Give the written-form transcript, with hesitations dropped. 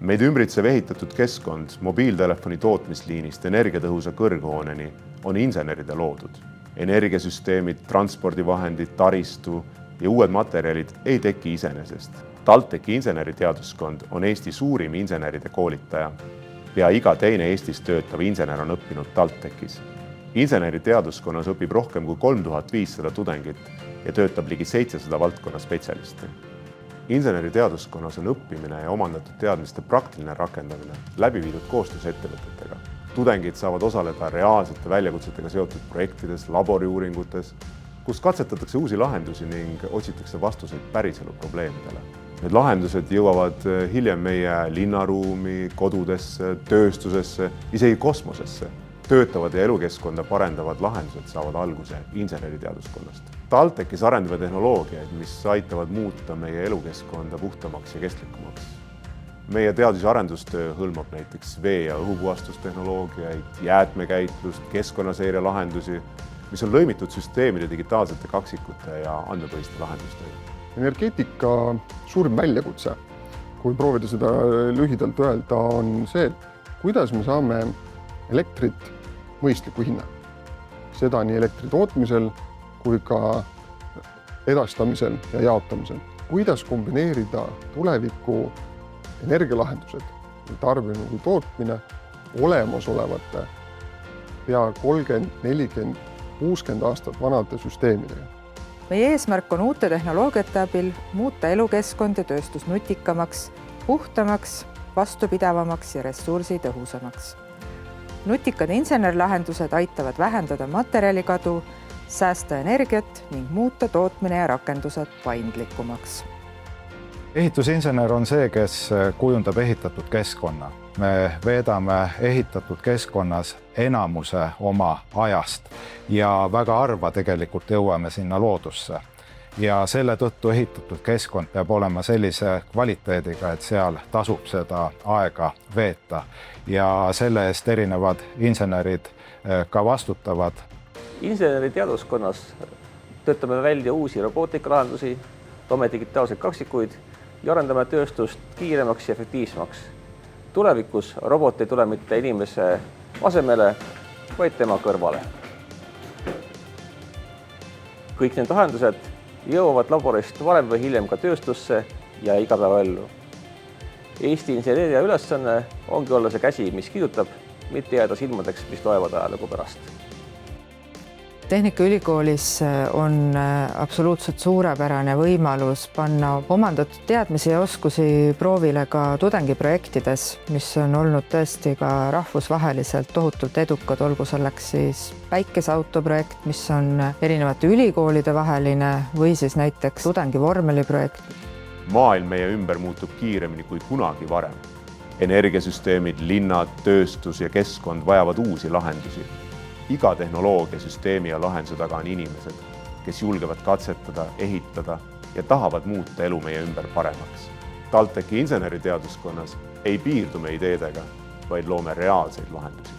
Meid ümbritsev ehitatud keskkond mobiiltelefoni tootmisliinist energiatõhusa kõrghooneni on inseneride loodud. Energiasüsteemid, transpordivahendid, taristu ja uued materjalid ei teki iseenesest. TalTechi inseneriteaduskond on Eesti suurim inseneride koolitaja. Pea iga teine Eestis töötav insener on õppinud TalTechis. Inseneriteaduskonnas õpib rohkem kui 3500 tudengit ja töötab ligi 700 valdkonna spetsialisti. Inseneriteaduskonnas on õppimine ja omandatud teadmiste praktiline rakendamine läbi viidud koostöös ettevõtetega. Tudengid saavad osaleda reaalsete väljakutsetega seotud projektides, laboriuuringutes, kus katsetatakse uusi lahendusi ning otsitakse vastuseid päriselu probleemidele. Need lahendused jõuavad hiljem meie linnaruumi, kodudesse, tööstusesse, isegi kosmosesse. Töötavad ja elukeskkonda parendavad lahendused saavad alguse inseneriteaduskonnast. TalTechis arendame tehnoloogiaid, mis aitavad muuta meie elukeskkonda puhtamaks ja kestlikumaks. Meie teadus- ja arendustöö hõlmab näiteks vee- ja õhupuhastustehnoloogiaid, jäätmekäitlust, keskkonnaseire lahendusi, mis on lõimitud süsteemide digitaalsete kaksikute ja andmepõhiste lahendustega. Energeetika suurim väljakutse, kui proovida seda lühidalt öelda, on see, kuidas me saame elektrit mõistliku hinna. Seda nii elektri tootmisel kui ka edastamisel ja jaotamisel. Kuidas kombineerida tuleviku energialahendused, tarbimine kui tootmine olemasolevate pea 30, 40, 60 aastat vanade süsteemidega. Meie eesmärk on uute tehnoloogiate abil muuta elukeskkond ja tööstus nutikamaks, puhtamaks, vastupidavamaks ja ressursitõhusamaks. Nutikad insenerlahendused aitavad vähendada materjalikadu, säästa energiat ning muuta tootmine ja rakendused paindlikumaks. Ehitusinsener on see, kes kujundab ehitatud keskkonna. Me veedame ehitatud keskkonnas enamuse oma ajast ja väga harva tegelikult jõuame sinna loodusse. Ja selle tõttu ehitatud keskkond peab olema sellise kvaliteediga, et seal tasub seda aega veeta. Ja selle eest erinevad insenerid ka vastutavad. Inseneriteaduskonnas töötame välja uusi robootikalahendusi, toome digitaalseid kaksikuid ja arendame tööstust kiiremaks ja efektiivsemaks. Tulevikus robot ei tule mitte inimese asemele, vaid tema kõrvale. Kõik need lahendused jõuavad laborist varem või hiljem ka tööstusse ja igapäevaellu. Eesti inseneeria ülesanne ongi olla see käsi, mis kirjutab, mitte jääda silmadeks, mis loevad ajalugu pärast. Tehnikaülikoolis on absoluutselt suurepärane võimalus panna omandatud teadmisi ja oskusi proovile ka tudengiprojektides, mis on olnud tõesti ka rahvusvaheliselt tohutult edukad, olgu selleks siis päikeseautoprojekt, mis on erinevate ülikoolide vaheline või siis näiteks tudengivormeliprojekt. Maailm meie ümber muutub kiiremini kui kunagi varem. Energiasüsteemid, linnad, tööstus ja keskkond vajavad uusi lahendusi. Iga tehnoloogia, süsteemi ja lahenduse taga on inimesed, kes julgevad katsetada, ehitada ja tahavad muuta elu meie ümber paremaks. TalTechi inseneriteaduskonnas ei piirdu me ideedega, vaid loome reaalseid lahendusi.